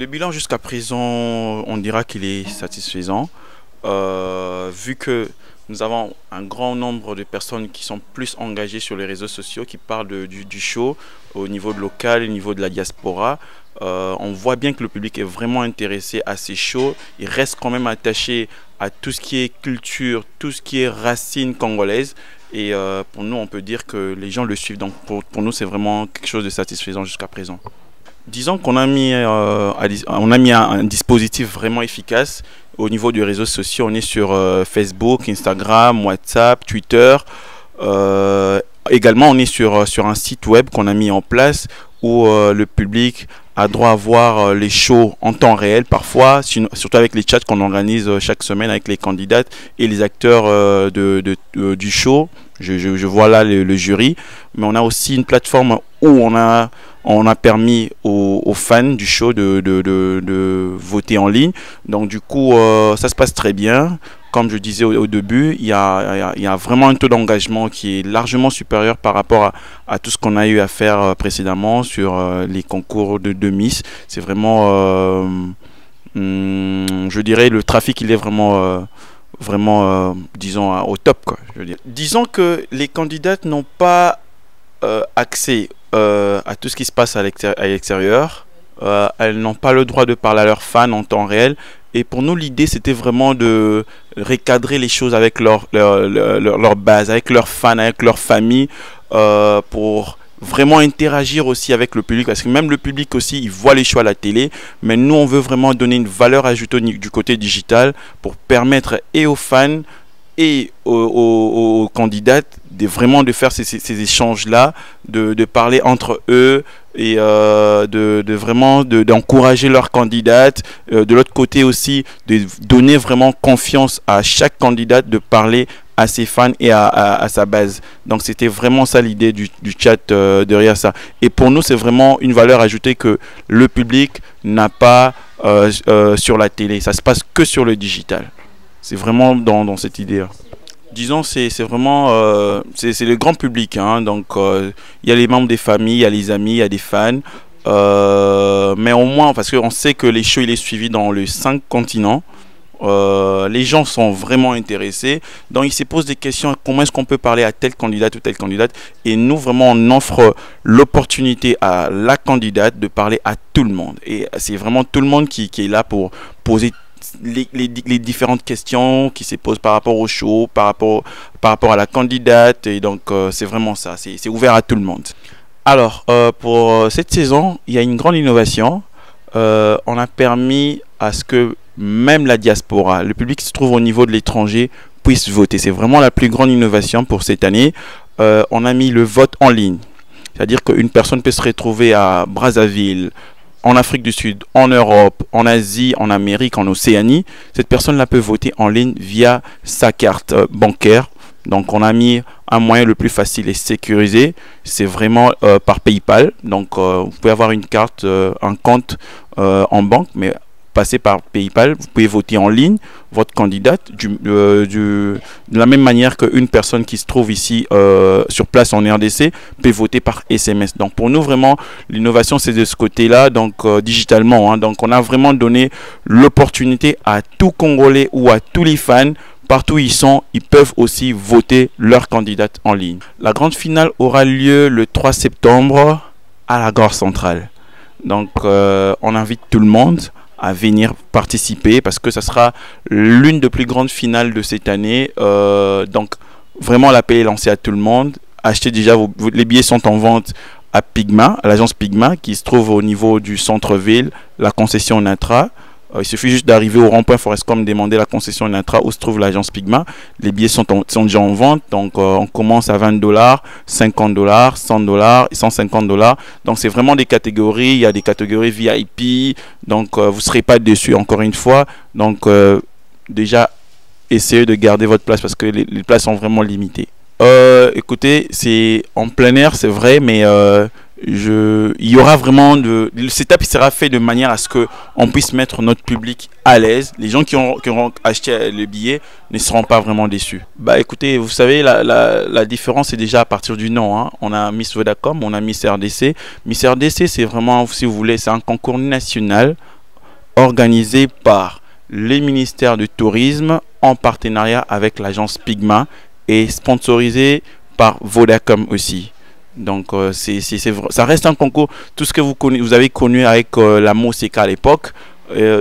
Le bilan jusqu'à présent, on dira qu'il est satisfaisant, vu que nous avons un grand nombre de personnes qui sont plus engagées sur les réseaux sociaux, qui parlent du show au niveau local, au niveau de la diaspora. On voit bien que le public est vraiment intéressé à ces shows. Il reste quand même attaché à tout ce qui est culture, tout ce qui est racines congolaises. Et pour nous, on peut dire que les gens le suivent. Donc pour nous, c'est vraiment quelque chose de satisfaisant jusqu'à présent. Disons qu'on a mis, un dispositif vraiment efficace au niveau des réseaux sociaux. On est sur Facebook, Instagram, WhatsApp, Twitter. Également, on est sur un site web qu'on a mis en place où le public a droit à voir les shows en temps réel parfois, surtout avec les chats qu'on organise chaque semaine avec les candidats et les acteurs du show. Je vois là le jury, mais on a aussi une plateforme où on a permis aux fans du show de voter en ligne. Donc du coup, ça se passe très bien. Comme je disais au début, il y a vraiment un taux d'engagement qui est largement supérieur par rapport à tout ce qu'on a eu à faire précédemment sur les concours de Miss. C'est vraiment, je dirais, le trafic, il est vraiment, disons, au top, quoi, je veux dire. Disons que les candidates n'ont pas accès à tout ce qui se passe à l'extérieur. Elles n'ont pas le droit de parler à leurs fans en temps réel. Et pour nous, l'idée, c'était vraiment de recadrer les choses avec leur base, avec leurs fans, avec leur famille, pour vraiment interagir aussi avec le public. Parce que même le public aussi, il voit les shows à la télé. Mais nous, on veut vraiment donner une valeur ajoutée du côté digital pour permettre et aux fans et aux candidates vraiment de faire ces échanges-là, de parler entre eux et vraiment d'encourager leurs candidates. De l'autre côté aussi, de donner vraiment confiance à chaque candidate de parler à ses fans et à sa base. Donc c'était vraiment ça l'idée du chat derrière ça. Et pour nous, c'est vraiment une valeur ajoutée que le public n'a pas sur la télé. Ça se passe que sur le digital. C'est vraiment dans cette idée-là. Disons, c'est vraiment c'est le grand public, hein. Donc il y a les membres des familles, il y a les amis, il y a des fans, mais au moins parce qu'on sait que les shows il est suivi dans les 5 continents. Les gens sont vraiment intéressés, donc ils se posent des questions: comment est-ce qu'on peut parler à telle candidate ou telle candidate? Et nous vraiment on offre l'opportunité à la candidate de parler à tout le monde, et c'est vraiment tout le monde qui est là pour poser les différentes questions qui se posent par rapport au show, par rapport à la candidate. Et donc c'est vraiment ça, c'est ouvert à tout le monde. Alors pour cette saison, il y a une grande innovation. On a permis à ce que même la diaspora, le public qui se trouve au niveau de l'étranger, puisse voter. C'est vraiment la plus grande innovation pour cette année. On a mis le vote en ligne, c'est-à-dire qu'une personne peut se retrouver à Brazzaville, en Afrique du Sud, en Europe, en Asie, en Amérique, en Océanie. Cette personne-là peut voter en ligne via sa carte bancaire. Donc on a mis un moyen le plus facile et sécurisé, c'est vraiment par PayPal. Donc vous pouvez avoir une carte, un compte en banque, mais passer par PayPal, vous pouvez voter en ligne votre candidate de la même manière qu'une personne qui se trouve ici sur place en RDC peut voter par SMS. Donc pour nous vraiment l'innovation c'est de ce côté-là, donc digitalement, hein. Donc on a vraiment donné l'opportunité à tout Congolais ou à tous les fans, partout où ils sont, ils peuvent aussi voter leur candidate en ligne. La grande finale aura lieu le 3 septembre à la gare centrale. Donc on invite tout le monde à venir participer parce que ça sera l'une des plus grandes finales de cette année. Donc vraiment l'appel est lancé à tout le monde. Achetez déjà les billets sont en vente à Pigma, à l'agence Pigma qui se trouve au niveau du centre-ville, la concession Natra. Il suffit juste d'arriver au rond-point Forescom, demander la concession Natra où se trouve l'agence Pigma. Les billets sont déjà en vente. Donc on commence à $20, $50, $100 et $150. Donc c'est vraiment des catégories. Il y a des catégories VIP. Donc vous ne serez pas déçus encore une fois. Donc déjà essayez de garder votre place parce que les places sont vraiment limitées. Écoutez, c'est en plein air, c'est vrai, mais il y aura vraiment le setup sera fait de manière à ce que on puisse mettre notre public à l'aise. Les gens qui auront acheté le billet ne seront pas vraiment déçus. Bah écoutez, vous savez la différence est déjà à partir du nom, hein. On a Miss Vodacom, on a Miss RDC. Miss RDC c'est vraiment, si vous voulez, c'est un concours national organisé par les ministères du tourisme en partenariat avec l'agence Pigma et sponsorisé par Vodacom aussi. Donc ça reste un concours. Tout ce que vous avez connu avec la Moseka à l'époque,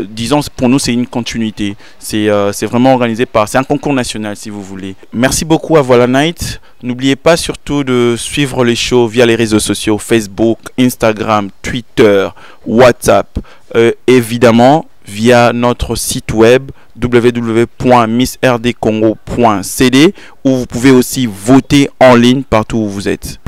disons pour nous c'est une continuité. C'est vraiment organisé c'est un concours national si vous voulez. Merci beaucoup à Voilà Night. N'oubliez pas surtout de suivre les shows via les réseaux sociaux Facebook, Instagram, Twitter, WhatsApp, évidemment via notre site web www.missrdcongo.cd où vous pouvez aussi voter en ligne partout où vous êtes.